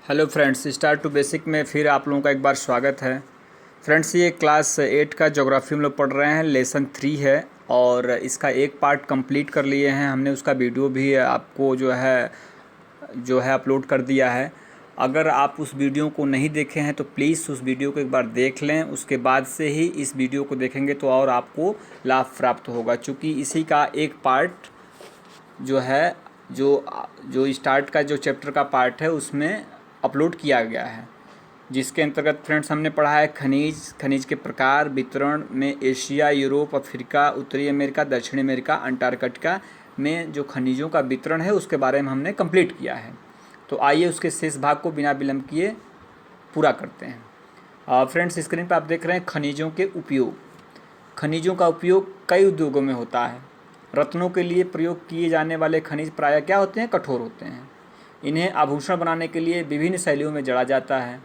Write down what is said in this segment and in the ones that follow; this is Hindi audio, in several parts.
Hello friends, start to basic में फिर आप लोगों का एक बार स्वागत है। फ्रेंड्स, ये क्लास 8 का ज्योग्राफी हम लोग पढ़ रहे हैं। लेसन 3 है और इसका एक पार्ट कंप्लीट कर लिए हैं हमने। उसका वीडियो भी आपको जो है अपलोड कर दिया है। अगर आप उस वीडियो को नहीं देखे हैं तो प्लीज़ उस वीडियो को एक बार देख लें। उसके बाद से ही इस वीडियो को देखेंगे तो और आपको लाभ प्राप्त होगा, चूँकि इसी का एक पार्ट जो है जो जो स्टार्ट का जो चैप्टर का पार्ट है उसमें अपलोड किया गया है, जिसके अंतर्गत फ्रेंड्स हमने पढ़ा है खनिज के प्रकार वितरण में एशिया, यूरोप, अफ्रीका, उत्तरी अमेरिका, दक्षिण अमेरिका, अंटार्कटिका में जो खनिजों का वितरण है उसके बारे में हमने कंप्लीट किया है। तो आइए उसके शेष भाग को बिना विलंब किए पूरा करते हैं। फ्रेंड्स, स्क्रीन पर आप देख रहे हैं खनिजों के उपयोग। खनिजों का उपयोग कई उद्योगों में होता है। रत्नों के लिए प्रयोग किए जाने वाले खनिज प्रायः क्या होते हैं? कठोर होते हैं। इन्हें आभूषण बनाने के लिए विभिन्न शैलियों में जड़ा जाता है।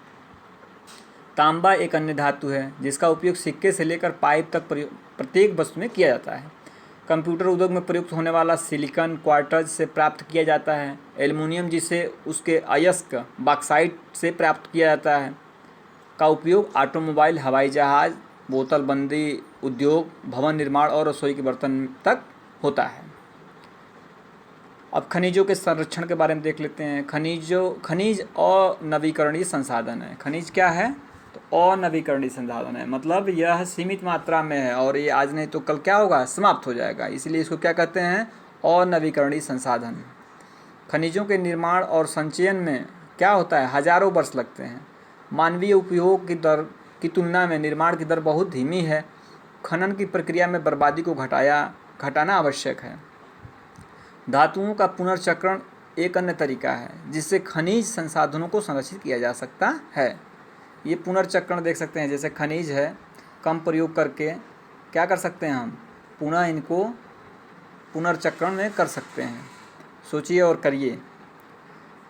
तांबा एक अन्य धातु है जिसका उपयोग सिक्के से लेकर पाइप तक प्रत्येक वस्तु में किया जाता है। कंप्यूटर उद्योग में प्रयुक्त होने वाला सिलिकॉन क्वार्ट्ज से प्राप्त किया जाता है। एल्युमिनियम, जिसे उसके अयस्क बॉक्साइट से प्राप्त किया जाता है, का उपयोग ऑटोमोबाइल, हवाई जहाज, बोतलबंदी उद्योग, भवन निर्माण और रसोई के बर्तन तक होता है। अब खनिजों के संरक्षण के बारे में देख लेते हैं। खनिज अनवीकरणीय संसाधन है। खनिज क्या है? तो अनवीकरणीय संसाधन है, मतलब यह सीमित मात्रा में है और ये आज नहीं तो कल क्या होगा? समाप्त हो जाएगा। इसलिए इसको क्या कहते हैं? अनवीकरणीय संसाधन। खनिजों के निर्माण और संचयन में क्या होता है? हजारों वर्ष लगते हैं। मानवीय उपयोग की दर की तुलना में निर्माण की दर बहुत धीमी है। खनन की प्रक्रिया में बर्बादी को घटाना आवश्यक है। धातुओं का पुनर्चक्रण एक अन्य तरीका है जिससे खनिज संसाधनों को संरक्षित किया जा सकता है। ये पुनर्चक्रण देख सकते हैं, जैसे खनिज है, कम प्रयोग करके क्या कर सकते हैं हम? पुनः इनको पुनर्चक्रण में कर सकते हैं। सोचिए और करिए।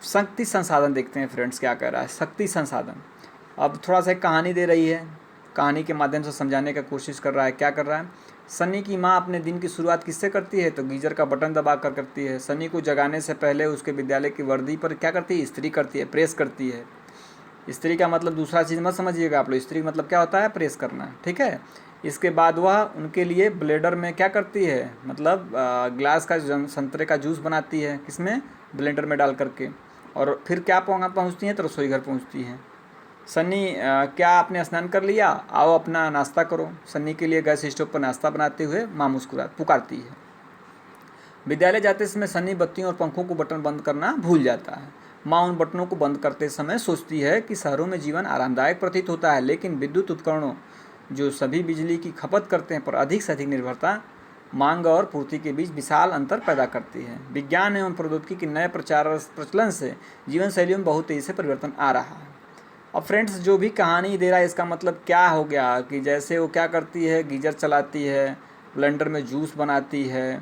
शक्ति संसाधन देखते हैं फ्रेंड्स, क्या कर रहा है शक्ति संसाधन। अब थोड़ा सा एक कहानी दे रही है, कहानी के माध्यम से समझाने का कोशिश कर रहा है। क्या कर रहा है? सनी की माँ अपने दिन की शुरुआत किससे करती है? तो गीजर का बटन दबा कर करती है। सनी को जगाने से पहले उसके विद्यालय की वर्दी पर क्या करती है? इस्त्री करती है, प्रेस करती है। इस्त्री का मतलब दूसरा चीज़ मत समझिएगा आप लोग। इस्त्री मतलब क्या होता है? प्रेस करना, ठीक है। इसके बाद वह उनके लिए ब्लेंडर में क्या करती है? मतलब ग्लास का संतरे का जूस बनाती है। किसमें? ब्लेंडर में डाल करके। और फिर क्या पहुँचती हैं? तो रसोई घर पहुँचती हैं। सन्नी, क्या आपने स्नान कर लिया? आओ अपना नाश्ता करो। सन्नी के लिए गैस स्टोव पर नाश्ता बनाते हुए माँ पुकारती है। विद्यालय जाते समय सन्नी बत्तियों और पंखों को बटन बंद करना भूल जाता है। माँ उन बटनों को बंद करते समय सोचती है कि शहरों में जीवन आरामदायक प्रतीत होता है, लेकिन विद्युत उपकरणों जो सभी बिजली की खपत करते हैं पर अधिक से अधिक निर्भरता मांग और पूर्ति के बीच विशाल अंतर पैदा करती है। विज्ञान एवं प्रौद्योगिकी के नए प्रचलन से जीवन शैलियों में बहुत तेजी से परिवर्तन आ रहा है। अब फ्रेंड्स, जो भी कहानी दे रहा है इसका मतलब क्या हो गया कि जैसे वो क्या करती है? गीजर चलाती है, ब्लेंडर में जूस बनाती है।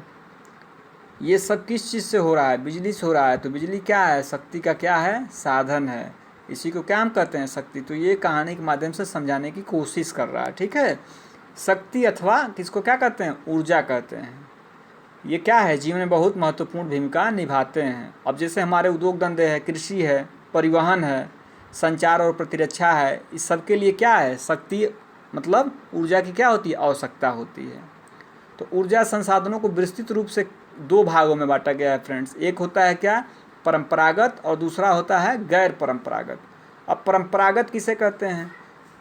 ये सब किस चीज़ से हो रहा है? बिजली से हो रहा है। तो बिजली क्या है? शक्ति का क्या है? साधन है। इसी को क्या हम कहते हैं? शक्ति। तो ये कहानी के माध्यम से समझाने की कोशिश कर रहा है, ठीक है। शक्ति अथवा किसको क्या कहते हैं? ऊर्जा कहते हैं। ये क्या है? जीवन में बहुत महत्वपूर्ण भूमिका निभाते हैं। अब जैसे हमारे उद्योग धंधे है, कृषि है, परिवहन है, संचार और प्रतिरक्षा है, इस सब के लिए क्या है? शक्ति मतलब ऊर्जा की क्या होती है? आवश्यकता होती है। तो ऊर्जा संसाधनों को विस्तृत रूप से दो भागों में बांटा गया है फ्रेंड्स। एक होता है क्या? परंपरागत, और दूसरा होता है गैर परंपरागत। अब परंपरागत किसे कहते हैं?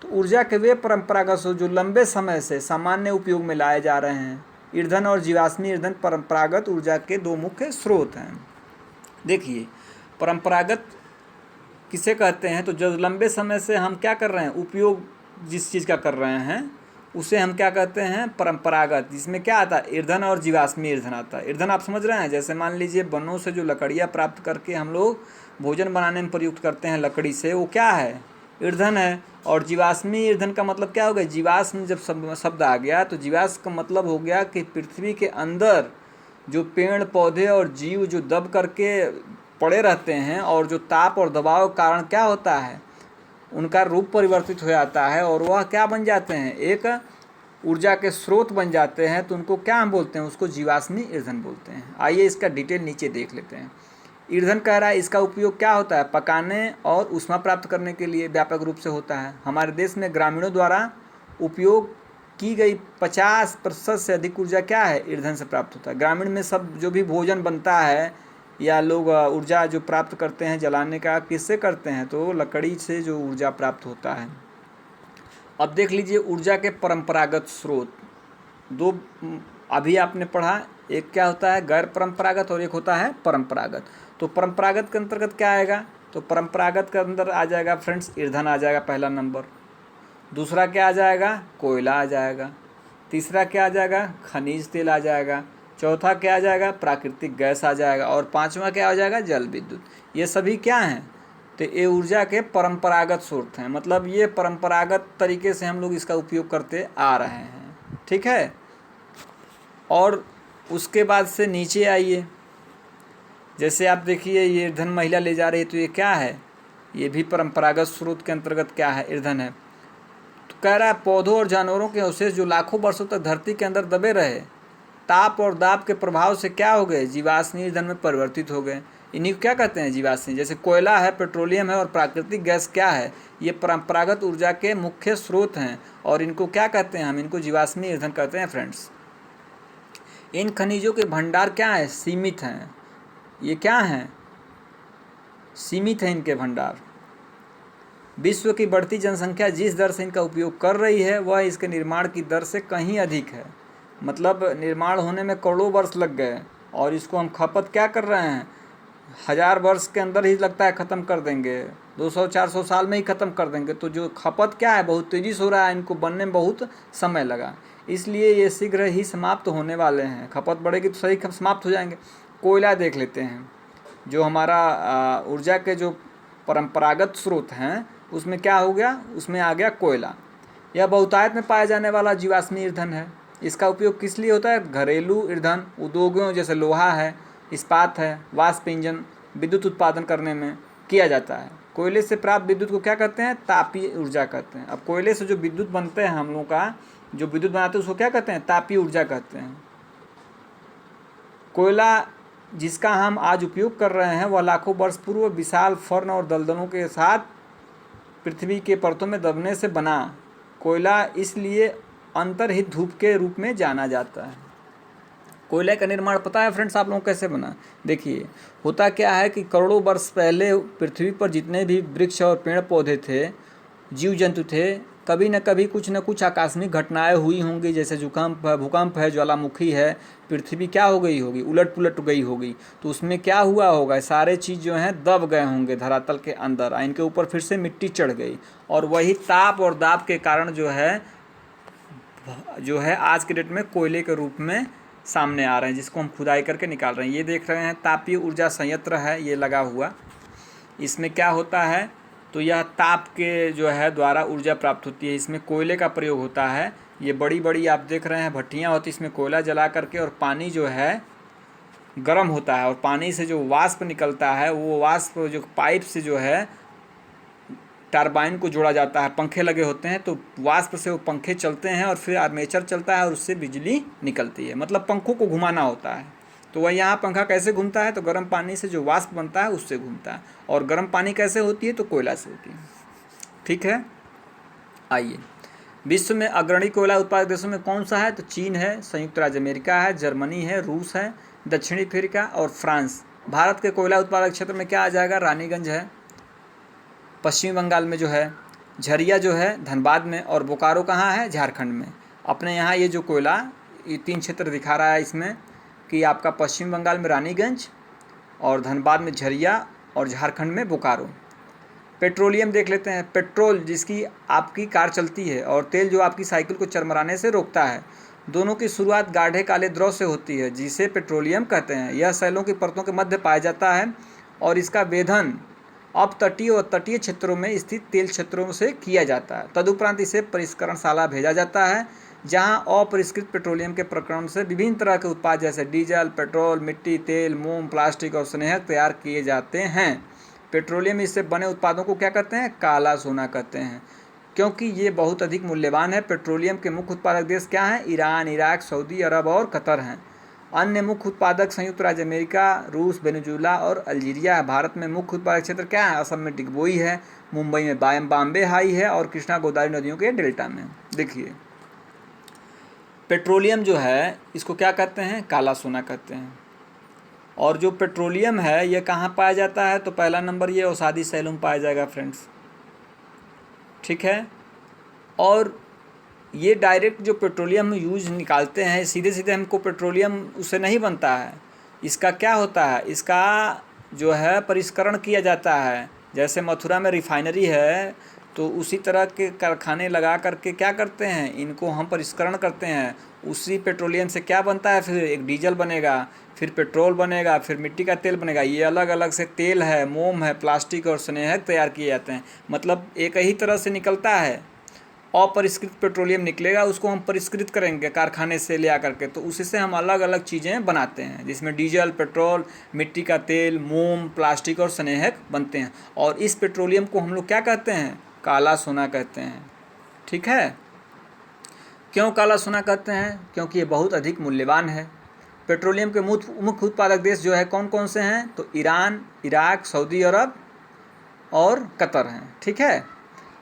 तो ऊर्जा के वे परंपरागत स्रोत जो लंबे समय से सामान्य उपयोग में लाए जा रहे हैं। ईंधन और जीवाश्मी ईंधन परंपरागत ऊर्जा के दो मुख्य स्रोत हैं। देखिए, परंपरागत किसे कहते हैं? तो जो लंबे समय से हम क्या कर रहे हैं? उपयोग जिस चीज़ का कर रहे हैं उसे हम क्या कहते हैं? परंपरागत। जिसमें क्या आता है? ईंधन और जीवाश्मी ईंधन आता है। ईंधन आप समझ रहे हैं, जैसे मान लीजिए वनों से जो लकड़ियाँ प्राप्त करके हम लोग भोजन बनाने में प्रयुक्त करते हैं लकड़ी से, वो क्या है? ईंधन है। और जीवाश्मी ईंधन का मतलब क्या हो गया? जीवाश्म जब शब्द आ गया तो जीवाश्म का मतलब हो गया कि पृथ्वी के अंदर जो पेड़ पौधे और जीव जो दब करके पड़े रहते हैं और जो ताप और दबाव के कारण क्या होता है? उनका रूप परिवर्तित हो जाता है और वह क्या बन जाते हैं? एक ऊर्जा के स्रोत बन जाते हैं। तो उनको क्या हम बोलते हैं? उसको जीवाश्मी ईंधन बोलते हैं। आइए इसका डिटेल नीचे देख लेते हैं। ईंधन कह रहा है इसका उपयोग क्या होता है, पकाने और ऊष्मा प्राप्त करने के लिए व्यापक रूप से होता है। हमारे देश में ग्रामीणों द्वारा उपयोग की गई 50% से अधिक ऊर्जा क्या है, ईंधन से प्राप्त होता है। ग्रामीण में सब जो भी भोजन बनता है या लोग ऊर्जा जो प्राप्त करते हैं जलाने का, किससे करते हैं, तो लकड़ी से जो ऊर्जा प्राप्त होता है। अब देख लीजिए ऊर्जा के परंपरागत स्रोत दो, अभी आपने पढ़ा, एक क्या होता है गैर परंपरागत और एक होता है परंपरागत। तो परंपरागत के अंतर्गत क्या आएगा, तो परंपरागत के अंदर आ जाएगा फ्रेंड्स ईंधन आ जाएगा पहला नंबर, दूसरा क्या आ जाएगा, कोयला आ जाएगा, तीसरा क्या आ जाएगा, खनिज तेल आ जाएगा, चौथा क्या आ जाएगा, प्राकृतिक गैस आ जाएगा, और पांचवा क्या आ जाएगा, जल विद्युत। ये सभी क्या हैं, तो ये ऊर्जा के परंपरागत स्रोत हैं, मतलब ये परंपरागत तरीके से हम लोग इसका उपयोग करते आ रहे हैं, ठीक है। और उसके बाद से नीचे आइए, जैसे आप देखिए ये ईंधन महिला ले जा रही है, तो ये क्या है, ये भी परंपरागत स्रोत के अंतर्गत क्या है, ईंधन है। तो कह रहा है पौधों और जानवरों के अवशेष जो लाखों वर्षों तक धरती के अंदर दबे रहे, ताप और दाब के प्रभाव से क्या हो गए, जीवाश्म ईंधन में परिवर्तित हो गए। इन्हीं को क्या कहते हैं, जीवाश्म। जैसे कोयला है, पेट्रोलियम है और प्राकृतिक गैस क्या है, ये परंपरागत ऊर्जा के मुख्य स्रोत हैं और इनको क्या कहते हैं, हम इनको जीवाश्मी ईंधन कहते हैं फ्रेंड्स। इन खनिजों के भंडार क्या है, सीमित हैं। ये क्या हैं, सीमित है इनके भंडार। विश्व की बढ़ती जनसंख्या जिस दर से इनका उपयोग कर रही है वह इसके निर्माण की दर से कहीं अधिक है। मतलब निर्माण होने में करोड़ों वर्ष लग गए और इसको हम खपत क्या कर रहे हैं, 1000 वर्ष के अंदर ही लगता है ख़त्म कर देंगे, 200-400 साल में ही ख़त्म कर देंगे। तो जो खपत क्या है बहुत तेज़ी से हो रहा है, इनको बनने में बहुत समय लगा, इसलिए ये शीघ्र ही समाप्त होने वाले हैं। खपत बढ़ेगी तो सही समाप्त हो जाएंगे। कोयला देख लेते हैं, जो हमारा ऊर्जा के जो परंपरागत स्रोत हैं उसमें क्या हो गया, उसमें आ गया कोयला। यह बहुतायत में पाया जाने वाला जीवाश्मी ईंधन है। इसका उपयोग किस लिए होता है, घरेलू ईंधन, उद्योगों जैसे लोहा है, इस्पात है, वाष्प इंजन, विद्युत उत्पादन करने में किया जाता है। कोयले से प्राप्त विद्युत को क्या कहते हैं, तापीय ऊर्जा कहते हैं। अब कोयले से जो विद्युत बनते हैं, हम लोगों का जो विद्युत बनाते हैं उसको क्या कहते हैं, तापीय ऊर्जा कहते हैं। कोयला जिसका हम आज उपयोग कर रहे हैं वह लाखों वर्ष पूर्व विशाल फर्न और दलदलों के साथ पृथ्वी के परतों में दबने से बना। कोयला इसलिए अंतर्हित धूप के रूप में जाना जाता है। कोयले का निर्माण पता है फ्रेंड्स आप लोगों को कैसे बना, देखिए होता क्या है कि करोड़ों वर्ष पहले पृथ्वी पर जितने भी वृक्ष और पेड़ पौधे थे, जीव जंतु थे, कभी न कभी कुछ न कुछ आकस्मिक घटनाएं हुई होंगी, जैसे भूकंप है, ज्वालामुखी है, पृथ्वी क्या हो गई होगी, उलट पुलट गई होगी। तो उसमें क्या हुआ होगा, सारे चीज़ जो हैं दब गए होंगे धरातल के अंदर, इनके ऊपर फिर से मिट्टी चढ़ गई और वही ताप और दाब के कारण जो है आज के डेट में कोयले के रूप में सामने आ रहे हैं, जिसको हम खुदाई करके निकाल रहे हैं। ये देख रहे हैं तापीय ऊर्जा संयंत्र है ये लगा हुआ। इसमें क्या होता है, तो यह ताप के जो है द्वारा ऊर्जा प्राप्त होती है। इसमें कोयले का प्रयोग होता है। ये बड़ी बड़ी आप देख रहे हैं भट्टियाँ होती, इसमें कोयला जला करके और पानी जो है गर्म होता है और पानी से जो वाष्प निकलता है वो वाष्प जो पाइप से जो है टरबाइन को जोड़ा जाता है, पंखे लगे होते हैं, तो वाष्प से वो पंखे चलते हैं और फिर आर्मेचर चलता है और उससे बिजली निकलती है। मतलब पंखों को घुमाना होता है। तो वह यहाँ पंखा कैसे घूमता है, तो गर्म पानी से जो वाष्प बनता है उससे घूमता है। और गर्म पानी कैसे होती है, तो कोयला से होती है। ठीक है, आइए विश्व में अग्रणी कोयला उत्पादक देशों में कौन सा है, तो चीन है, संयुक्त राज्य अमेरिका है, जर्मनी है, रूस है, दक्षिणी अफ्रीका और फ्रांस। भारत के कोयला उत्पादक क्षेत्र में क्या आ जाएगा, रानीगंज है, पश्चिमी बंगाल में जो है, झरिया जो है धनबाद में, और बोकारो कहाँ है, झारखंड में। अपने यहाँ ये जो कोयला ये 3 क्षेत्र दिखा रहा है इसमें कि आपका पश्चिम बंगाल में रानीगंज और धनबाद में झरिया और झारखंड में बोकारो। पेट्रोलियम देख लेते हैं, पेट्रोल जिसकी आपकी कार चलती है और तेल जो आपकी साइकिल को चरमराने से रोकता है। दोनों की शुरुआत गाढ़े काले द्रव से होती है जिसे पेट्रोलियम कहते हैं। यह सैलों की परतों के मध्य पाया जाता है और इसका वेधन अपतटीय और तटीय क्षेत्रों में स्थित तेल क्षेत्रों से किया जाता है। तदुपरांत इसे परिष्करणशाला भेजा जाता है जहां अपरिष्कृत पेट्रोलियम के प्रकरण से विभिन्न तरह के उत्पाद जैसे डीजल, पेट्रोल, मिट्टी, तेल, मोम, प्लास्टिक और स्नेहक तैयार किए जाते हैं। पेट्रोलियम इससे बने उत्पादों को क्या कहते हैं, काला सोना कहते हैं, क्योंकि ये बहुत अधिक मूल्यवान है। पेट्रोलियम के मुख्य उत्पादक देश क्या हैं, ईरान, इराक, सऊदी अरब और कतर हैं। अन्य मुख्य उत्पादक संयुक्त राज्य अमेरिका, रूस, वेनेजुएला और अल्जीरिया है। भारत में मुख्य उत्पादक क्षेत्र क्या है? असम में डिगबोई है, मुंबई में बॉम्बे हाई है और कृष्णा गोदावरी नदियों के डेल्टा में। देखिए पेट्रोलियम जो है इसको क्या कहते हैं? काला सोना कहते हैं। और जो पेट्रोलियम है ये कहाँ पाया जाता है? तो पहला नंबर ये औषधि शैलों में पाया जाएगा फ्रेंड्स, ठीक है। और ये डायरेक्ट जो पेट्रोलियम यूज निकालते हैं सीधे सीधे हमको पेट्रोलियम उससे नहीं बनता है। इसका क्या होता है? इसका जो है परिष्करण किया जाता है। जैसे मथुरा में रिफाइनरी है तो उसी तरह के कारखाने लगा करके क्या करते हैं, इनको हम परिष्करण करते हैं। उसी पेट्रोलियम से क्या बनता है? फिर एक डीजल बनेगा, फिर पेट्रोल बनेगा, फिर मिट्टी का तेल बनेगा। ये अलग अलग से तेल है, मोम है, प्लास्टिक और स्नेहक तैयार किए जाते हैं। मतलब एक ही तरह से निकलता है। अपरिष्कृत पेट्रोलियम निकलेगा, उसको हम परिष्कृत करेंगे कारखाने से ले आकर के, तो उसी से हम अलग अलग चीज़ें बनाते हैं जिसमें डीजल, पेट्रोल, मिट्टी का तेल, मोम, प्लास्टिक और स्नेहक बनते हैं। और इस पेट्रोलियम को हम लोग क्या कहते हैं? काला सोना कहते हैं, ठीक है। क्यों काला सोना कहते हैं? क्योंकि ये बहुत अधिक मूल्यवान है। पेट्रोलियम के मुख्य उत्पादक देश जो है कौन कौन से हैं? तो ईरान, इराक, सऊदी अरब और कतर हैं, ठीक है।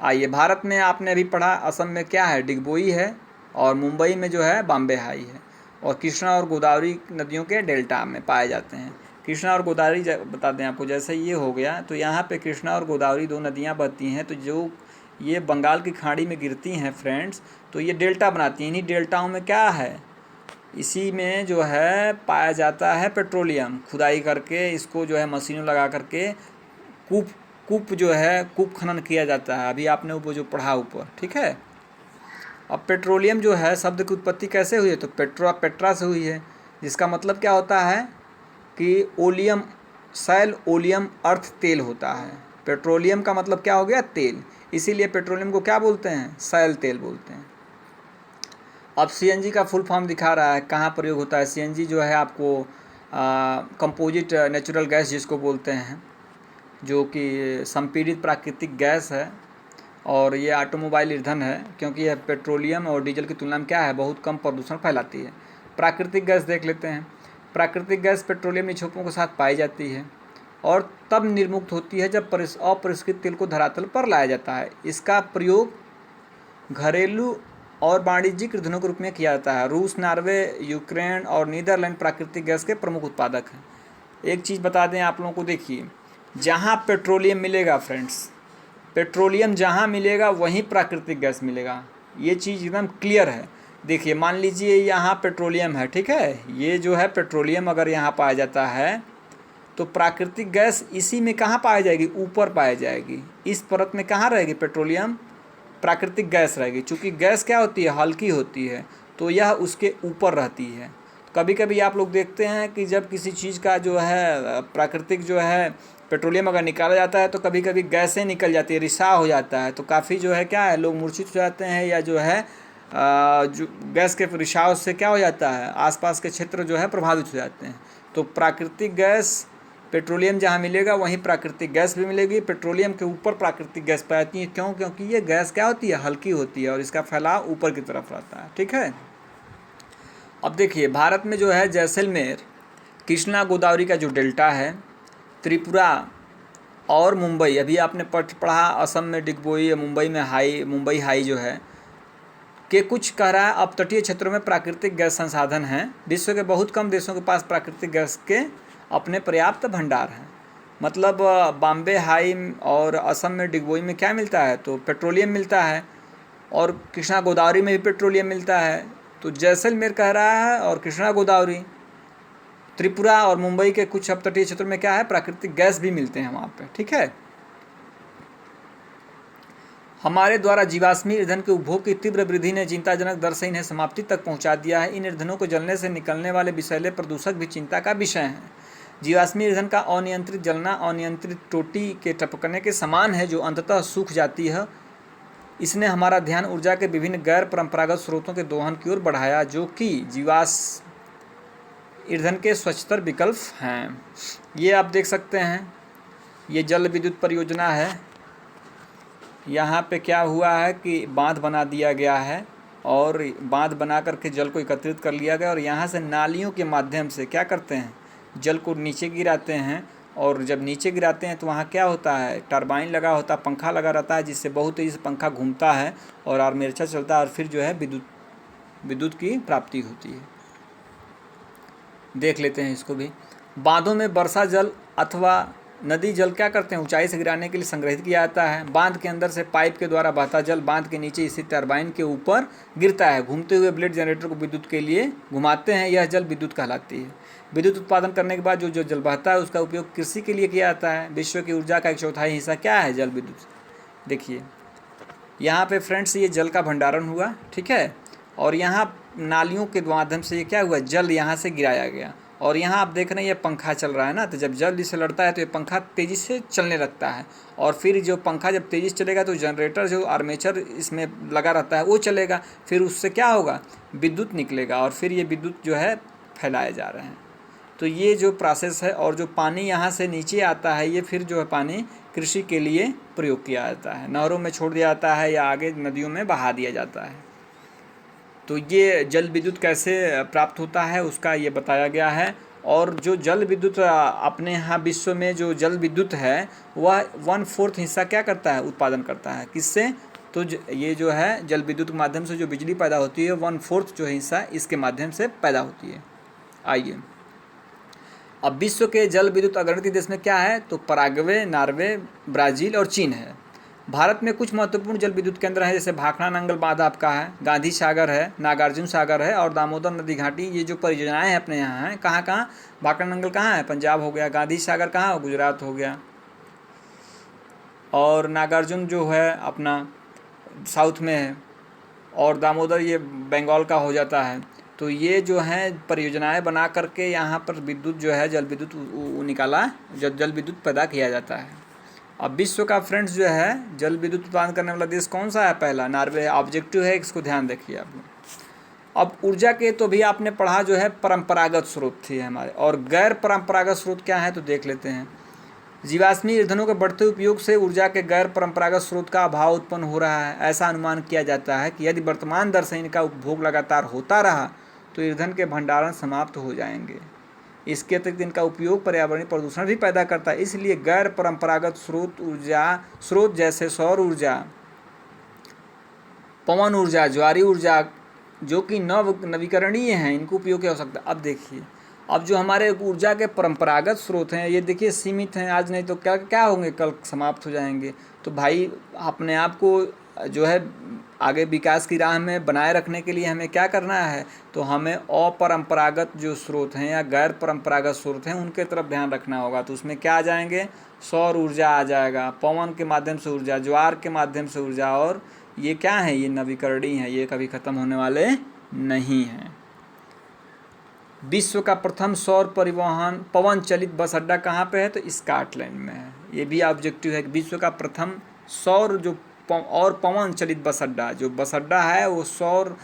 आइए, भारत में आपने अभी पढ़ा असम में क्या है? डिगबोई है और मुंबई में जो है बॉम्बे हाई है और कृष्णा और गोदावरी नदियों के डेल्टा में पाए जाते हैं। कृष्णा और गोदावरी बता दें आपको, जैसे ये हो गया तो यहाँ पे कृष्णा और गोदावरी दो नदियाँ बहती हैं, तो जो ये बंगाल की खाड़ी में गिरती हैं फ्रेंड्स, तो ये डेल्टा बनाती हैं। इन्हीं डेल्टाओं में क्या है? इसी में जो है पाया जाता है पेट्रोलियम। खुदाई करके इसको जो है मशीनों लगा करके कूप जो है कूप खनन किया जाता है। अभी आपने वो जो पढ़ा ऊपर, ठीक है। अब पेट्रोलियम जो है शब्द की उत्पत्ति कैसे हुई है? तो पेट्रा से हुई है, जिसका मतलब क्या होता है कि ओलियम, शैल ओलियम अर्थ तेल होता है। पेट्रोलियम का मतलब क्या हो गया? तेल। इसीलिए पेट्रोलियम को क्या बोलते हैं? शैल तेल बोलते हैं। अब सीएनजी का फुल फॉर्म दिखा रहा है, कहाँ प्रयोग होता है। सीएनजी जो है आपको कंपोजिट नेचुरल गैस जिसको बोलते हैं, जो कि संपीड़ित प्राकृतिक गैस है और ये ऑटोमोबाइल ईंधन है, क्योंकि यह पेट्रोलियम और डीजल की तुलना में क्या है? बहुत कम प्रदूषण फैलाती है। प्राकृतिक गैस देख लेते हैं। प्राकृतिक गैस पेट्रोलियम निक्षेपों के साथ पाई जाती है और तब निर्मुक्त होती है जब अपरिष्कृत तेल को धरातल पर लाया जाता है। इसका प्रयोग घरेलू और वाणिज्यिक ईंधनों के रूप में किया जाता है। रूस, नॉर्वे, यूक्रेन और नीदरलैंड प्राकृतिक गैस के प्रमुख उत्पादक हैं। एक चीज़ बता दें आप लोगों को, देखिए जहाँ पेट्रोलियम मिलेगा फ्रेंड्स, पेट्रोलियम जहाँ मिलेगा वहीं प्राकृतिक गैस मिलेगा। ये चीज़ एकदम क्लियर है। देखिए मान लीजिए यहाँ पेट्रोलियम है, ठीक है। ये जो है पेट्रोलियम अगर यहाँ पाया जाता है तो प्राकृतिक गैस इसी में कहाँ पाई जाएगी? ऊपर पाई जाएगी। इस परत में कहाँ रहेगी? पेट्रोलियम प्राकृतिक गैस रहेगी। चूँकि गैस क्या होती है? हल्की होती है, तो यह उसके ऊपर रहती है। कभी कभी आप लोग देखते हैं कि जब किसी चीज़ का जो है प्राकृतिक जो है पेट्रोलियम अगर निकाला जाता है तो कभी कभी गैसें निकल जाती है, रिसाव हो जाता है, तो काफ़ी जो है क्या है, लोग मूर्छित हो जाते हैं या जो है जो गैस के रिसाव से क्या हो जाता है, आसपास के क्षेत्र जो है प्रभावित हो जाते हैं। तो प्राकृतिक गैस, पेट्रोलियम जहाँ मिलेगा वहीं प्राकृतिक गैस भी मिलेगी। पेट्रोलियम के ऊपर प्राकृतिक गैस पाई जाती है। क्यों? क्योंकि ये गैस क्या होती है? हल्की होती है और इसका फैलाव ऊपर की तरफ रहता है, ठीक है। अब देखिए भारत में जो है जैसलमेर, कृष्णा गोदावरी का जो डेल्टा है, त्रिपुरा और मुंबई, अभी आपने पढ़ा असम में डिगबोई, मुंबई हाई जो है के कुछ कह रहा है अपतटीय क्षेत्रों में प्राकृतिक गैस संसाधन हैं। विश्व के बहुत कम देशों के पास प्राकृतिक गैस के अपने पर्याप्त भंडार हैं। मतलब बॉम्बे हाई और असम में डिगबोई में क्या मिलता है? तो पेट्रोलियम मिलता है और कृष्णा गोदावरी में भी पेट्रोलियम मिलता है। तो जैसलमेर कह रहा है और कृष्णा गोदावरी, त्रिपुरा और मुंबई के कुछ अपतटीय क्षेत्रों में क्या है? प्राकृतिक गैस भी मिलते हैं वहाँ पे, ठीक है। हमारे द्वारा जीवाश्मी ईंधन के उपभोग की तीव्र वृद्धि ने चिंताजनक दर से इन्हें समाप्ति तक पहुँचा दिया है। इन ईंधनों को जलने से निकलने वाले विषैले प्रदूषक भी चिंता का विषय हैं। जीवाश्मी ईंधन का अनियंत्रित जलना अनियंत्रित टोटी के टपकने के समान है जो अंततः सूख जाती है। इसने हमारा ध्यान ऊर्जा के विभिन्न गैर परंपरागत स्रोतों के दोहन की ओर बढ़ाया, जो कि जीवाश्म ईंधन के स्वच्छतर विकल्प हैं। ये आप देख सकते हैं, ये जल विद्युत परियोजना है। यहाँ पे क्या हुआ है कि बांध बना दिया गया है और बांध बना करके जल को एकत्रित कर लिया गया और यहाँ से नालियों के माध्यम से क्या करते हैं, जल को नीचे गिराते हैं। और जब नीचे गिराते हैं तो वहाँ क्या होता है, टरबाइन लगा होता है, पंखा लगा रहता है, जिससे बहुत तेज़ी से पंखा घूमता है और आर्मेचर चलता है और फिर जो है विद्युत की प्राप्ति होती है। देख लेते हैं इसको भी। बांधों में वर्षा जल अथवा नदी जल क्या करते हैं, ऊंचाई से गिराने के लिए संग्रहित किया जाता है। बांध के अंदर से पाइप के द्वारा बहता जल बांध के नीचे स्थित टरबाइन के ऊपर गिरता है। घूमते हुए ब्लेड जनरेटर को विद्युत के लिए घुमाते हैं, यह जल विद्युत कहलाती है। विद्युत उत्पादन करने के बाद जो जल बहता है उसका उपयोग कृषि के लिए किया जाता है। विश्व की ऊर्जा का 1/4 हिस्सा क्या है, जल विद्युत। देखिए यहाँ पे फ्रेंड्स ये जल का भंडारण हुआ, ठीक है, और यहाँ नालियों के माध्यम से ये क्या हुआ, जल यहाँ से गिराया गया। और यहाँ आप देख रहे हैं ये पंखा चल रहा है ना, तो जब जल इससे लड़ता है तो ये पंखा तेज़ी से चलने लगता है और फिर जो पंखा जब तेज़ी से चलेगा तो जनरेटर जो आर्मेचर इसमें लगा रहता है वो चलेगा, फिर उससे क्या होगा, विद्युत निकलेगा और फिर ये विद्युत जो है फैलाए जा रहे हैं। तो ये जो प्रोसेस है और जो पानी यहाँ से नीचे आता है ये फिर जो है पानी कृषि के लिए प्रयोग किया जाता है, नहरों में छोड़ दिया जाता है या आगे नदियों में बहा दिया जाता है। तो ये जल विद्युत कैसे प्राप्त होता है उसका ये बताया गया है। और जो जल विद्युत अपने यहाँ विश्व में जो जल विद्युत है वह 1/4 हिस्सा क्या करता है, उत्पादन करता है। किससे, तो ये जो है जल विद्युत के माध्यम से जो बिजली पैदा होती है 1/4 जो हिस्सा इसके माध्यम से पैदा होती है। आइए अब विश्व के जल विद्युत अग्रणी देश में क्या है, तो पराग्वे, नॉर्वे, ब्राज़ील और चीन है। भारत में कुछ महत्वपूर्ण जल विद्युत केंद्र हैं, जैसे भाखड़ा नंगल बांध आपका है, गांधी सागर है, नागार्जुन सागर है और दामोदर नदी घाटी। ये जो परियोजनाएं हैं अपने यहाँ हैं, कहाँ कहाँ, भाखड़ा नंगल कहाँ है, पंजाब हो गया, गांधी सागर कहाँ हो, गुजरात हो गया, और नागार्जुन जो है अपना साउथ में है, और दामोदर ये बंगाल का हो जाता है। तो ये जो है परियोजनाएं बना करके यहाँ पर विद्युत जो है जल विद्युत निकाला, जल विद्युत पैदा किया जाता है। अब विश्व का फ्रेंड्स जो है जल विद्युत उत्पादन करने वाला देश कौन सा है, पहला नॉर्वे। ऑब्जेक्टिव है, इसको ध्यान रखिए आप लोग। अब ऊर्जा के तो भी आपने पढ़ा जो है परंपरागत स्रोत थे हमारे, और गैर परंपरागत स्रोत क्या है तो देख लेते हैं। जीवाश्मी ईंधनों के बढ़ते उपयोग से ऊर्जा के गैर परंपरागत स्रोत का अभाव उत्पन्न हो रहा है। ऐसा अनुमान किया जाता है कि यदि वर्तमान दर से इनका उपभोग लगातार होता रहा तो ईंधन के भंडारण समाप्त हो जाएंगे। इसके अतिरिक्त इनका उपयोग पर्यावरणीय प्रदूषण भी पैदा करता है। इसलिए गैर परंपरागत स्रोत जैसे सौर ऊर्जा, पवन ऊर्जा, ज्वारीय ऊर्जा जो कि नवीकरणीय हैं, इनको उपयोग किया हो सकता है। अब देखिए, अब जो हमारे ऊर्जा के परंपरागत स्रोत हैं ये देखिए सीमित हैं, आज नहीं तो क्या क्या होंगे, कल समाप्त हो जाएंगे। तो भाई अपने आप को जो है आगे विकास की राह में बनाए रखने के लिए हमें क्या करना है, तो हमें अपरंपरागत जो स्रोत हैं या गैर परंपरागत स्रोत हैं उनके तरफ ध्यान रखना होगा। तो उसमें क्या आ जाएंगे, सौर ऊर्जा आ जाएगा, पवन के माध्यम से ऊर्जा, ज्वार के माध्यम से ऊर्जा, और ये क्या है, ये नवीकरणीय है, ये कभी ख़त्म होने वाले नहीं हैं। विश्व का प्रथम सौर परिवहन पवन चलित बस अड्डा कहाँ पे है, तो स्कॉटलैंड में है। ये भी ऑब्जेक्टिव है कि विश्व का प्रथम सौर जो और पवन चलित बस अड्डा, जो बस अड्डा है वो सौर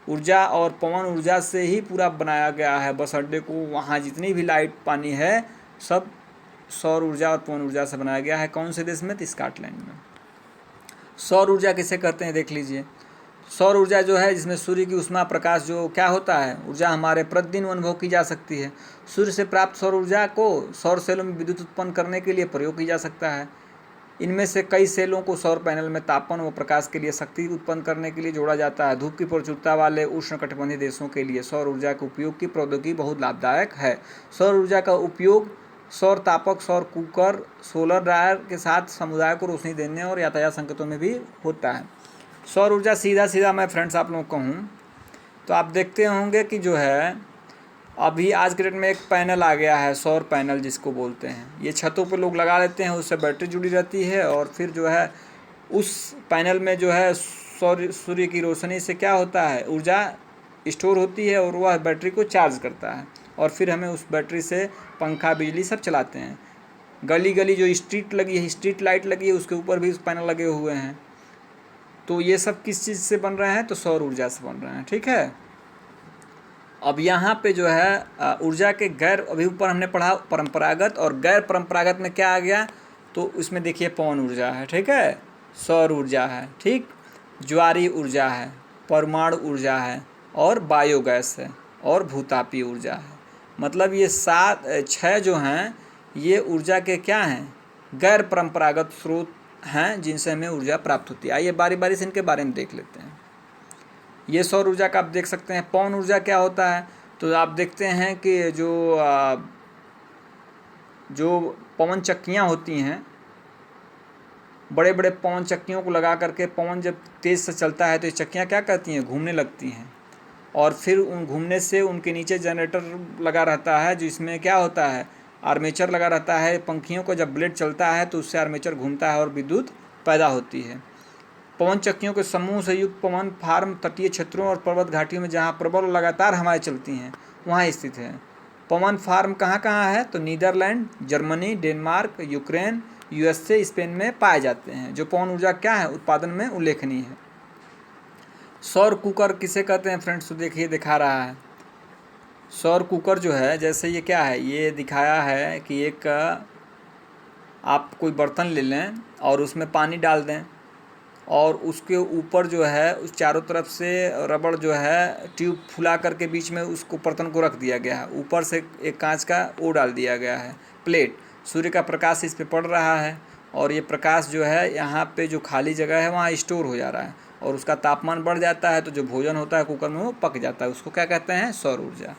ऊर्जा और पवन ऊर्जा से ही पूरा बनाया गया है। बस अड्डे को वहाँ जितनी भी लाइट पानी है सब सौर ऊर्जा और पवन ऊर्जा से बनाया गया है। कौन से देश में, तो स्कॉटलैंड में। सौर ऊर्जा किसे कहते हैं देख लीजिए। सौर ऊर्जा जो है जिसमें सूर्य की ऊष्मा प्रकाश जो क्या होता है ऊर्जा हमारे प्रतिदिन अनुभव की जा सकती है। सूर्य से प्राप्त सौर ऊर्जा को सौर सेलों में विद्युत उत्पन्न करने के लिए प्रयोग किया जा सकता है। इनमें से कई सेलों को सौर पैनल में तापन व प्रकाश के लिए शक्ति उत्पन्न करने के लिए जोड़ा जाता है। धूप की प्रचुरता वाले उष्णकटिबंधीय देशों के लिए सौर ऊर्जा के उपयोग की प्रौद्योगिकी बहुत लाभदायक है। सौर ऊर्जा का उपयोग सौर तापक, सौर कुकर, सोलर ड्रायर के साथ समुदाय को रोशनी देने और यातायात संकेतों में भी होता है। सौर ऊर्जा सीधा मैं फ्रेंड्स आप लोगों को कहूँ तो आप देखते होंगे कि जो है अभी आज के डेट में एक पैनल आ गया है, सौर पैनल जिसको बोलते हैं। ये छतों पे लोग लगा लेते हैं, उससे बैटरी जुड़ी रहती है और फिर जो है उस पैनल में जो है सूर्य की रोशनी से क्या होता है, ऊर्जा स्टोर होती है और वह बैटरी को चार्ज करता है और फिर हमें उस बैटरी से पंखा, बिजली सब चलाते हैं। गली गली जो स्ट्रीट लगी है, स्ट्रीट लाइट लगी है, उसके ऊपर भी पैनल लगे हुए हैं। तो ये सब किस चीज़ से बन रहे हैं, तो सौर ऊर्जा से बन रहे हैं। ठीक है, अब यहाँ पे जो है ऊर्जा के गैर, अभी ऊपर हमने पढ़ा परंपरागत और गैर परंपरागत में क्या आ गया, तो इसमें देखिए पवन ऊर्जा है, ठीक है, सौर ऊर्जा है, ठीक, ज्वारीय ऊर्जा है, परमाणु ऊर्जा है और बायोगैस है और भूतापीय ऊर्जा है। मतलब ये 6 जो हैं ये ऊर्जा के क्या हैं, गैर परंपरागत स्रोत हैं जिनसे हमें ऊर्जा प्राप्त होती है। आइए बारी बारी से इनके बारे में देख लेते हैं। ये सौर ऊर्जा का आप देख सकते हैं। पवन ऊर्जा क्या होता है, तो आप देखते हैं कि जो पवन चक्कियाँ होती हैं, बड़े बड़े पवन चक्कियों को लगा करके पवन जब तेज़ से चलता है तो ये चक्कियाँ क्या करती हैं, घूमने लगती हैं और फिर उन घूमने से उनके नीचे जनरेटर लगा रहता है जिसमें क्या होता है, आर्मेचर लगा रहता है। पंखियों को जब ब्लेड चलता है तो उससे आर्मेचर घूमता है और विद्युत पैदा होती है। पवन चक्कियों के समूह से युक्त पवन फार्म तटीय क्षेत्रों और पर्वत घाटियों में जहाँ प्रबल लगातार हवाएं चलती हैं वहाँ स्थित है। पवन फार्म कहाँ कहाँ है, तो Netherlands, Germany, Denmark, Ukraine, USA, Spain में पाए जाते हैं, जो पवन ऊर्जा क्या है, उत्पादन में उल्लेखनीय है। सौर कुकर किसे कहते हैं फ्रेंड्स, तो देखिए दिखा रहा है। सौर कुकर जो है, जैसे ये क्या है, ये दिखाया है कि एक आप कोई बर्तन ले लें और उसमें पानी डाल दें और उसके ऊपर जो है उस चारों तरफ से रबड़ जो है ट्यूब फुला करके बीच में उसको बर्तन को रख दिया गया है। ऊपर से एक कांच का वो डाल दिया गया है प्लेट। सूर्य का प्रकाश इस पे पड़ रहा है और ये प्रकाश जो है यहाँ पे जो खाली जगह है वहाँ स्टोर हो जा रहा है और उसका तापमान बढ़ जाता है तो जो भोजन होता है कुकर में वो पक जाता है। उसको क्या कहते हैं, सौर ऊर्जा।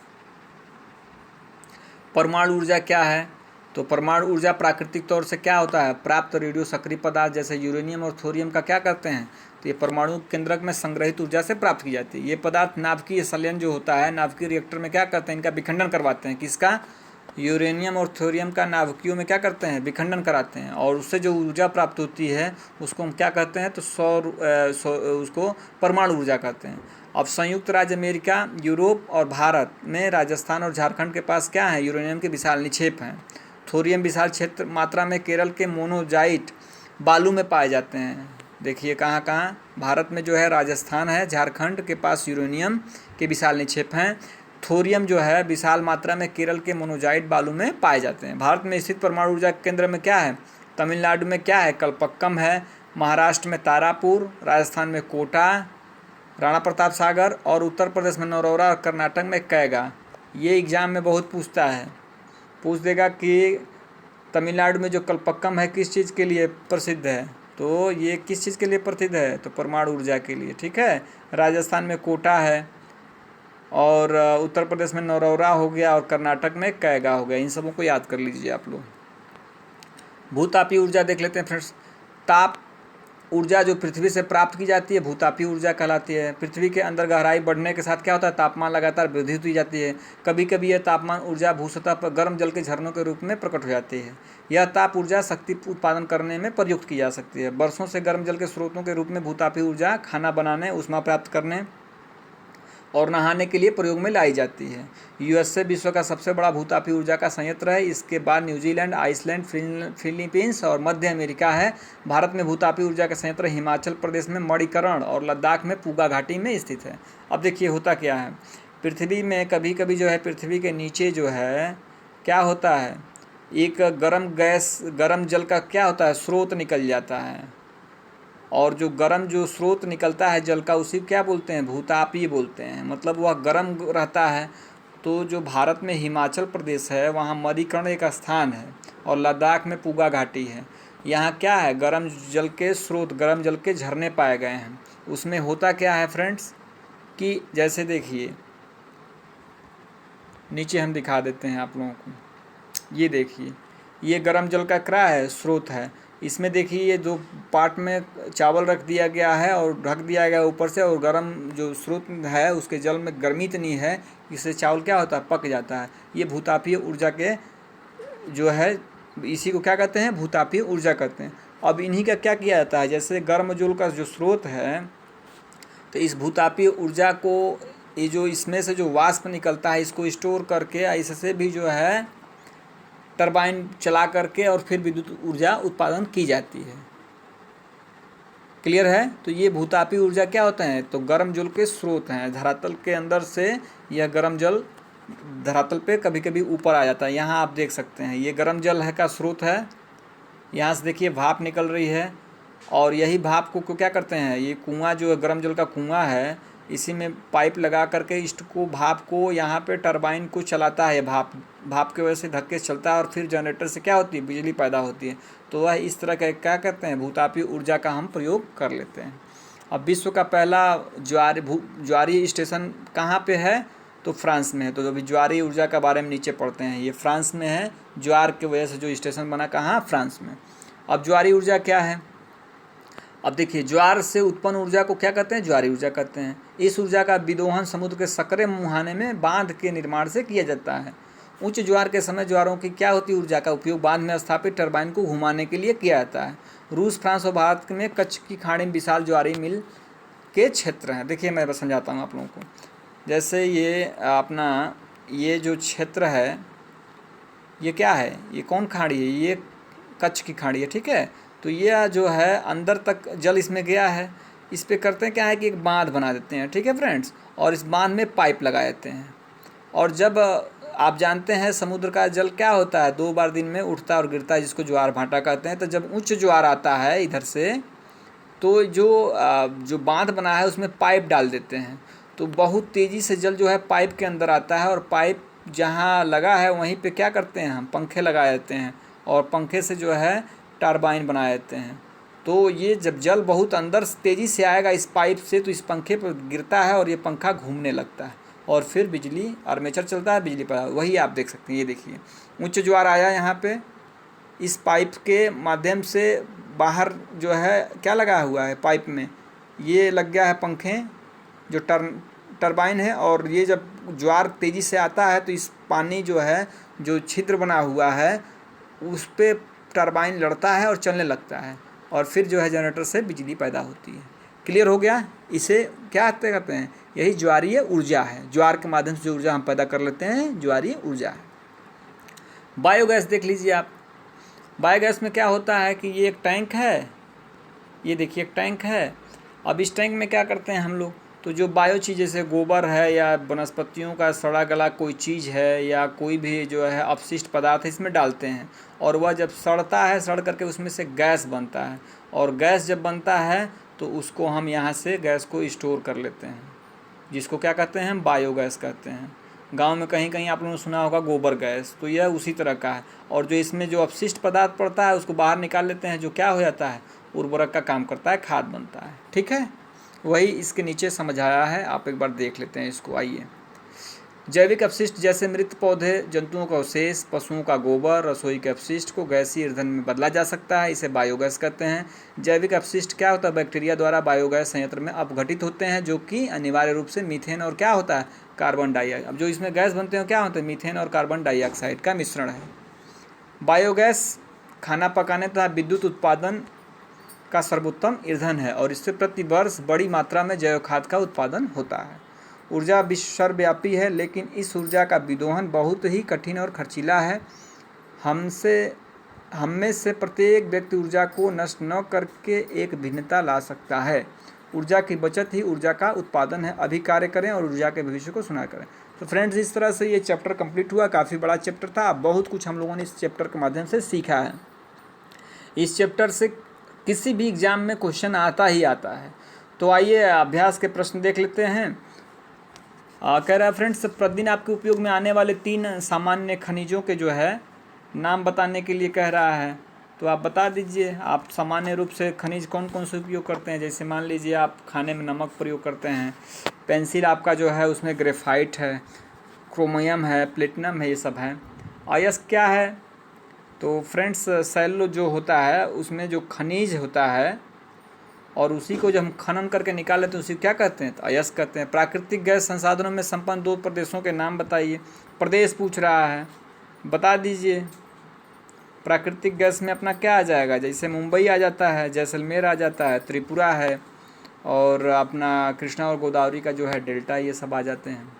परमाणु ऊर्जा क्या है, तो परमाणु ऊर्जा प्राकृतिक तौर से क्या होता है, प्राप्त रेडियो सक्रिय पदार्थ जैसे यूरेनियम और थोरियम का क्या करते हैं, तो ये परमाणु केंद्रक में संग्रहित ऊर्जा से प्राप्त की जाती है। ये पदार्थ नाभिकीय संलयन जो होता है, नाभिकीय रिएक्टर में क्या करते हैं, इनका विखंडन करवाते हैं। किसका, यूरेनियम और थोरियम का नाभिकियों में क्या करते हैं, विखंडन कराते हैं और उससे जो ऊर्जा प्राप्त होती है उसको हम क्या कहते हैं, तो उसको परमाणु ऊर्जा कहते हैं। अब संयुक्त राज्य अमेरिका, यूरोप और भारत में राजस्थान और झारखंड के पास क्या है, यूरेनियम के विशाल निक्षेप हैं। थोरियम विशाल क्षेत्र मात्रा में केरल के मोनोजाइट बालू में पाए जाते हैं। देखिए कहाँ कहाँ, भारत में जो है राजस्थान है, झारखंड के पास यूरेनियम के विशाल निक्षेप हैं। थोरियम जो है विशाल मात्रा में केरल के मोनोजाइट बालू में पाए जाते हैं। भारत में स्थित परमाणु ऊर्जा केंद्र में क्या है, तमिलनाडु में क्या है, कलपक्कम है, महाराष्ट्र में तारापुर, राजस्थान में कोटा, राणा प्रताप सागर और उत्तर प्रदेश में नौरौरा और कर्नाटक में कैगा। ये एग्ज़ाम में बहुत पूछता है, पूछ देगा कि तमिलनाडु में जो कलपक्कम है किस चीज़ के लिए प्रसिद्ध है, तो ये किस चीज़ के लिए प्रसिद्ध है, तो परमाणु ऊर्जा के लिए। ठीक है, राजस्थान में कोटा है और उत्तर प्रदेश में नौरौरा हो गया और कर्नाटक में कैगा हो गया। इन सबों को याद कर लीजिए आप लोग। भूतापीय ऊर्जा देख लेते हैं फ्रेंड्स। ताप ऊर्जा जो पृथ्वी से प्राप्त की जाती है भूतापीय ऊर्जा कहलाती है। पृथ्वी के अंदर गहराई बढ़ने के साथ क्या होता है, तापमान लगातार वृद्धि होती जाती है। कभी कभी यह तापमान ऊर्जा भूसतह पर गर्म जल के झरनों के रूप में प्रकट हो जाती है। यह ताप ऊर्जा शक्ति उत्पादन करने में प्रयुक्त की जा सकती है। बरसों से गर्म जल के स्रोतों के रूप में भूतापीय ऊर्जा खाना बनाने, ऊष्मा प्राप्त करने और नहाने के लिए प्रयोग में लाई जाती है। यूएसए विश्व का सबसे बड़ा भूतापीय ऊर्जा का संयंत्र है। इसके बाद न्यूजीलैंड, आइसलैंड, फिलीपींस और मध्य अमेरिका है। भारत में भूतापीय ऊर्जा का संयंत्र हिमाचल प्रदेश में मणिकरण और लद्दाख में पूगा घाटी में स्थित है। अब देखिए होता क्या है, पृथ्वी में कभी कभी जो है पृथ्वी के नीचे जो है क्या होता है, एक गर्म जल का क्या होता है, स्रोत निकल जाता है और जो गर्म जो स्रोत निकलता है जल का उसी क्या बोलते हैं, भूतापीय बोलते हैं। मतलब वह गर्म रहता है। तो जो भारत में हिमाचल प्रदेश है वहाँ मणिकर्ण एक स्थान है और लद्दाख में पूगा घाटी है। यहाँ क्या है, गर्म जल के स्रोत, गर्म जल के झरने पाए गए हैं। उसमें होता क्या है फ्रेंड्स कि जैसे देखिए नीचे हम दिखा देते हैं आप लोगों को, ये देखिए ये गर्म जल का क्या है, स्रोत है। इसमें देखिए ये दो पार्ट में चावल रख दिया गया है और ढक दिया गया ऊपर से, और गर्म जो स्रोत है उसके जल में गर्मी इतनी है इससे चावल क्या होता है, पक जाता है। ये भूतापीय ऊर्जा के जो है इसी को क्या कहते हैं, भूतापीय ऊर्जा कहते हैं। अब इन्हीं का क्या किया जाता है, जैसे गर्म जल का जो स्रोत है तो इस भूतापीय ऊर्जा को ये जो इसमें से जो वाष्प निकलता है इसको स्टोर करके इससे भी जो है टरबाइन चला करके और फिर विद्युत ऊर्जा उत्पादन की जाती है। क्लियर है। तो ये भूतापीय ऊर्जा क्या होते हैं, तो गर्म जल के स्रोत हैं। धरातल के अंदर से यह गर्म जल धरातल पे कभी कभी ऊपर आ जाता है। यहाँ आप देख सकते हैं ये गर्म जल है का स्रोत है। यहाँ से देखिए भाप निकल रही है और यही भाप को क्या करते हैं, ये कुआं जो गर्म जल का कुआं है इसी में पाइप लगा करके इसको भाप को यहाँ पे टरबाइन को चलाता है। भाप की वजह से धक्के से चलता है और फिर जनरेटर से क्या होती है, बिजली पैदा होती है। तो वह इस तरह का क्या करते हैं, भूतापीय ऊर्जा का हम प्रयोग कर लेते हैं। अब विश्व का पहला ज्वारीय स्टेशन कहाँ पे है, तो फ्रांस में है। तो अभी ज्वारीय ऊर्जा के बारे में नीचे पढ़ते हैं। ये फ्रांस में है, ज्वार की वजह से जो स्टेशन बना कहाँ, फ्रांस में। अब ज्वारीय ऊर्जा क्या है, अब देखिए, ज्वार से उत्पन्न ऊर्जा को क्या कहते हैं, ज्वारीय ऊर्जा कहते हैं। इस ऊर्जा का विदोहन समुद्र के सकरे मुहाने में बांध के निर्माण से किया जाता है। उच्च ज्वार के समय ज्वारों की क्या होती है, ऊर्जा का उपयोग बांध में स्थापित टरबाइन को घुमाने के लिए किया जाता है। रूस, फ्रांस और भारत में कच्छ की खाड़ी में विशाल ज्वारीय मिल के क्षेत्र हैं। देखिए मैं बस समझाता हूँ आप लोगों को। जैसे ये अपना ये जो क्षेत्र है, ये क्या है, ये कौन खाड़ी है, ये कच्छ की खाड़ी है, ठीक है। तो ये जो है अंदर तक जल इसमें गया है। इस पे करते हैं क्या है कि एक बांध बना देते हैं, ठीक है फ्रेंड्स, और इस बांध में पाइप लगा देते हैं। और जब आप जानते हैं समुद्र का जल क्या होता है, 2 बार दिन में उठता है और गिरता है, जिसको ज्वार भाटा कहते हैं। तो जब उच्च ज्वार आता है इधर से, तो जो बांध बना है उसमें पाइप डाल देते हैं। तो बहुत तेज़ी से जल जो है पाइप के अंदर आता है, और पाइप जहाँ लगा है वहीं पे क्या करते हैं, हम पंखे लगा देते हैं, और पंखे से जो है टरबाइन बना देते हैं। तो ये जब जल बहुत अंदर तेज़ी से आएगा इस पाइप से, तो इस पंखे पर गिरता है और ये पंखा घूमने लगता है, और फिर बिजली आर्मेचर चलता है, बिजली पैदा। वही आप देख सकते हैं, ये देखिए उच्च ज्वार आया यहाँ पे, इस पाइप के माध्यम से बाहर जो है क्या लगा हुआ है पाइप में, ये लग गया है पंखे जो टरबाइन है। और ये जब ज्वार तेज़ी से आता है तो इस पानी जो है, जो छिद्र बना हुआ है, उस पर टरबाइन लड़ता है और चलने लगता है, और फिर जो है जनरेटर से बिजली पैदा होती है। क्लियर हो गया। इसे क्या कहते हैं, यही ज्वारीय ऊर्जा है। ज्वार के माध्यम से जो ऊर्जा हम पैदा कर लेते हैं, ज्वारीय ऊर्जा है। बायोगैस देख लीजिए आप। बायोगैस में क्या होता है कि ये एक टैंक है, ये देखिए एक टैंक है। अब इस टैंक में क्या करते हैं हम लोग, तो जो बायो चीज़ जैसे गोबर है या वनस्पतियों का सड़ा गला कोई चीज़ है या कोई भी जो है अपशिष्ट पदार्थ है, इसमें डालते हैं, और वह जब सड़ता है, सड़ करके उसमें से गैस बनता है, और गैस जब बनता है तो उसको हम यहाँ से गैस को स्टोर कर लेते हैं, जिसको क्या कहते हैं, हम बायोगैस कहते हैं। गांव में कहीं कहीं आप लोगों ने सुना होगा गोबर गैस, तो यह उसी तरह का है। और जो इसमें जो अपशिष्ट पदार्थ पड़ता है उसको बाहर निकाल लेते हैं, जो क्या हो जाता है, उर्वरक का काम करता है, खाद बनता है, ठीक है। वही इसके नीचे समझाया है, आप एक बार देख लेते हैं इसको। आइए, जैविक अपशिष्ट जैसे मृत पौधे, जंतुओं का अवशेष, पशुओं का गोबर, रसोई के अपशिष्ट को गैसीय ईंधन में बदला जा सकता है, इसे बायोगैस कहते हैं। जैविक अपशिष्ट क्या होता है, बैक्टीरिया द्वारा बायोगैस संयंत्र में अपघटित होते हैं, जो कि अनिवार्य रूप से मीथेन और क्या होता है, कार्बन डाइऑक्साइड। अब जो इसमें गैस बनते हैं क्या होते हैं, मीथेन और कार्बन डाइऑक्साइड का मिश्रण है। बायोगैस खाना पकाने तथा विद्युत उत्पादन का सर्वोत्तम ईंधन है, और इससे प्रति वर्ष बड़ी मात्रा में जैव खाद का उत्पादन होता है। ऊर्जा विश्व सर्वव्यापी है, लेकिन इस ऊर्जा का विदोहन बहुत ही कठिन और खर्चीला है। हम में से प्रत्येक व्यक्ति ऊर्जा को नष्ट न करके एक भिन्नता ला सकता है। ऊर्जा की बचत ही ऊर्जा का उत्पादन है। अभी कार्य करें और ऊर्जा के भविष्य को सुना करें। तो फ्रेंड्स, इस तरह से ये चैप्टर कंप्लीट हुआ। काफ़ी बड़ा चैप्टर था, बहुत कुछ हम लोगों ने इस चैप्टर के माध्यम से सीखा है। इस चैप्टर से किसी भी एग्जाम में क्वेश्चन आता ही आता है। तो आइए अभ्यास के प्रश्न देख लेते हैं। कह रहा है फ्रेंड्स, प्रतिदिन आपके उपयोग में आने वाले 3 सामान्य खनिजों के जो है नाम बताने के लिए कह रहा है। तो आप बता दीजिए, आप सामान्य रूप से खनिज कौन कौन से उपयोग करते हैं। जैसे मान लीजिए आप खाने में नमक प्रयोग करते हैं, पेंसिल आपका जो है उसमें ग्रेफाइट है, क्रोमियम है, प्लेटिनम है, ये सब है। अयस्क क्या है, तो फ्रेंड्स सेल जो होता है उसमें जो खनिज होता है और उसी को जब हम खनन करके निकाल लेते हैं उसी क्या कहते हैं, तो अयस्क कहते हैं। प्राकृतिक गैस संसाधनों में संपन्न 2 प्रदेशों के नाम बताइए। प्रदेश पूछ रहा है, बता दीजिए। प्राकृतिक गैस में अपना क्या आ जाएगा, जैसे मुंबई आ जाता है, जैसलमेर आ जाता है, त्रिपुरा है, और अपना कृष्णा और गोदावरी का जो है डेल्टा, ये सब आ जाते हैं।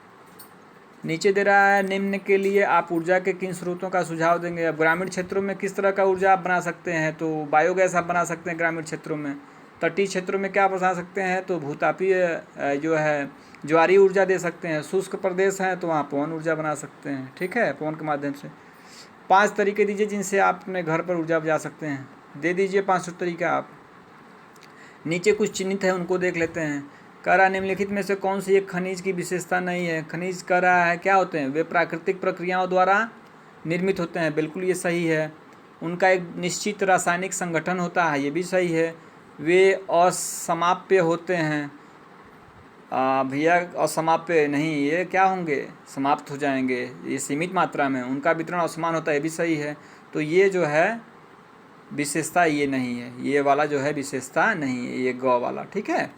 नीचे दे रहा है, निम्न के लिए आप ऊर्जा के किन स्रोतों का सुझाव देंगे। अब ग्रामीण क्षेत्रों में किस तरह का ऊर्जा आप बना सकते हैं, तो बायोगैस आप बना सकते हैं ग्रामीण क्षेत्रों में। तटीय क्षेत्रों में क्या बना सकते हैं, तो भूतापीय जो है ज्वारीय ऊर्जा दे सकते हैं। शुष्क प्रदेश हैं तो वहाँ पवन ऊर्जा बना सकते हैं, ठीक है, पवन के माध्यम से। 5 तरीके दीजिए जिनसे आप अपने घर पर ऊर्जा बचा सकते हैं। दे दीजिए 5 तरीका आप। नीचे कुछ चिन्हित है उनको देख लेते हैं। कह रहा है निम्नलिखित में से कौन सी एक खनिज की विशेषता नहीं है। खनिज कह रहा है क्या होते हैं, वे प्राकृतिक प्रक्रियाओं द्वारा निर्मित होते हैं, बिल्कुल ये सही है। उनका एक निश्चित रासायनिक संगठन होता है, ये भी सही है। वे असमाप्य होते हैं, भैया असमाप्य नहीं, ये क्या होंगे, समाप्त हो जाएंगे, ये सीमित मात्रा में। उनका वितरण असमान होता है, ये भी सही है। तो ये जो है विशेषता ये नहीं है, ये वाला जो है विशेषता नहीं है, ये ग वाला, ठीक है।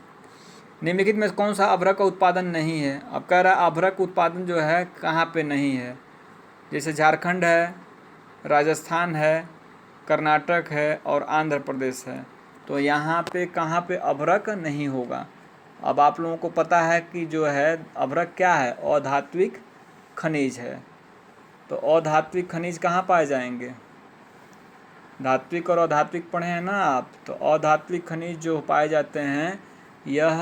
निम्नलिखित में कौन सा अभ्रक का उत्पादन नहीं है। अब कह रहा है अभ्रक उत्पादन जो है कहाँ पे नहीं है, जैसे झारखंड है, राजस्थान है, कर्नाटक है और आंध्र प्रदेश है। तो यहाँ पे कहाँ पे अभ्रक नहीं होगा। अब आप लोगों को पता है कि जो है अभ्रक क्या है, अधात्विक खनिज है। तो अधात्विक खनिज कहाँ पाए जाएंगे, धात्विक और अधात्विक पढ़े हैं ना आप। तो अधात्विक खनिज जो पाए जाते हैं यह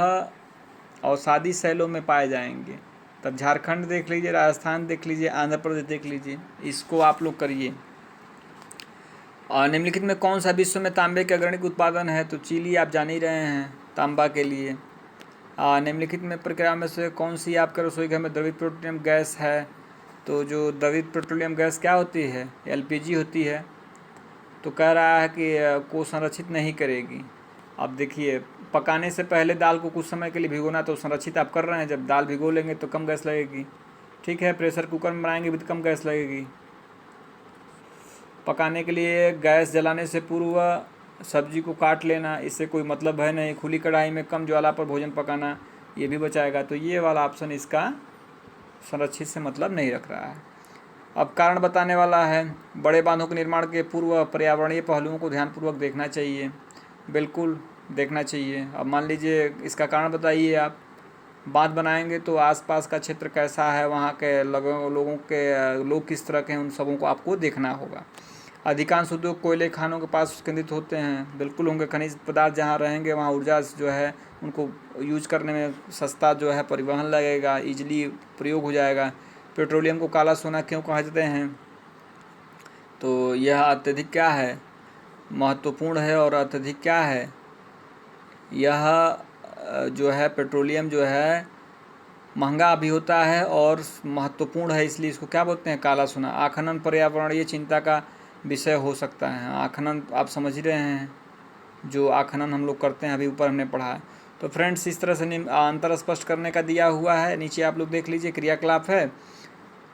अवसादी शैलों में पाए जाएंगे। तब झारखंड देख लीजिए, राजस्थान देख लीजिए, आंध्र प्रदेश देख लीजिए, इसको आप लोग करिए। और निम्नलिखित में कौन सा विश्व में तांबे के अग्रणी उत्पादन है। तो चिली आप जान ही रहे हैं तांबा के लिए। निम्नलिखित में प्रक्रिया में से कौन सी आपके रसोई घर में द्रवित पेट्रोलियम गैस है। तो जो द्रवित पेट्रोलियम गैस क्या होती है, LPG होती है। तो कह रहा है कि को संरक्षित नहीं करेगी। अब देखिए, पकाने से पहले दाल को कुछ समय के लिए भिगोना, तो संरक्षित आप कर रहे हैं। जब दाल भिगो लेंगे तो कम गैस लगेगी, ठीक है। प्रेशर कुकर में बनाएंगे भी तो कम गैस लगेगी। पकाने के लिए गैस जलाने से पूर्व सब्जी को काट लेना, इससे कोई मतलब है नहीं। खुली कढ़ाई में कम ज्वाला पर भोजन पकाना, ये भी बचाएगा। तो ये वाला ऑप्शन इसका संरक्षित से मतलब नहीं रख रहा है। अब कारण बताने वाला है, बड़े बांधों के निर्माण के पूर्व पर्यावरणीय पहलुओं को ध्यानपूर्वक देखना चाहिए, बिल्कुल देखना चाहिए। अब मान लीजिए इसका कारण बताइए आप। बांध बनाएंगे तो आसपास का क्षेत्र कैसा है, वहाँ के लोग किस तरह के हैं, उन सबों को आपको देखना होगा। अधिकांश उद्योग कोयले खानों के पास केंद्रित होते हैं, बिल्कुल होंगे। खनिज पदार्थ जहाँ रहेंगे वहाँ ऊर्जा जो है उनको यूज करने में सस्ता जो है परिवहन लगेगा, इजली प्रयोग हो जाएगा। पेट्रोलियम को काला सोना क्यों कहते हैं। तो यह अत्यधिक क्या है, महत्वपूर्ण है। और अत्यधिक क्या है, यह जो है पेट्रोलियम जो है महंगा भी होता है और महत्वपूर्ण है, इसलिए इसको क्या बोलते हैं, काला सोना। आखनन पर्यावरणीय चिंता का विषय हो सकता है। आखनन आप समझ ही रहे हैं, जो आखनन हम लोग करते हैं, अभी ऊपर हमने पढ़ा है। तो फ्रेंड्स इस तरह से अंतर स्पष्ट करने का दिया हुआ है, नीचे आप लोग देख लीजिए क्रियाकलाप है।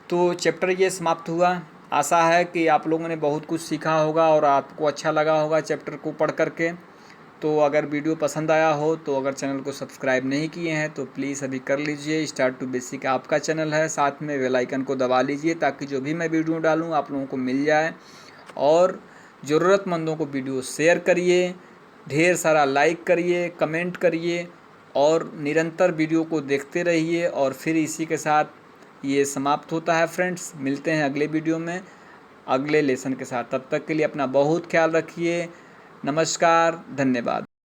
तो चैप्टर ये समाप्त हुआ। आशा है कि आप लोगों ने बहुत कुछ सीखा होगा और आपको अच्छा लगा होगा चैप्टर को पढ़ करके। तो अगर वीडियो पसंद आया हो तो अगर चैनल को सब्सक्राइब नहीं किए हैं तो प्लीज़ अभी कर लीजिए। स्टार्ट टू बेसिक आपका चैनल है, साथ में बेल आइकन को दबा लीजिए ताकि जो भी मैं वीडियो डालूँ आप लोगों को मिल जाए। और ज़रूरतमंदों को वीडियो शेयर करिए, ढेर सारा लाइक करिए, कमेंट करिए और निरंतर वीडियो को देखते रहिए। और फिर इसी के साथ ये समाप्त होता है फ्रेंड्स। मिलते हैं अगले वीडियो में अगले लेसन के साथ। तब तक के लिए अपना बहुत ख्याल रखिए। नमस्कार, धन्यवाद।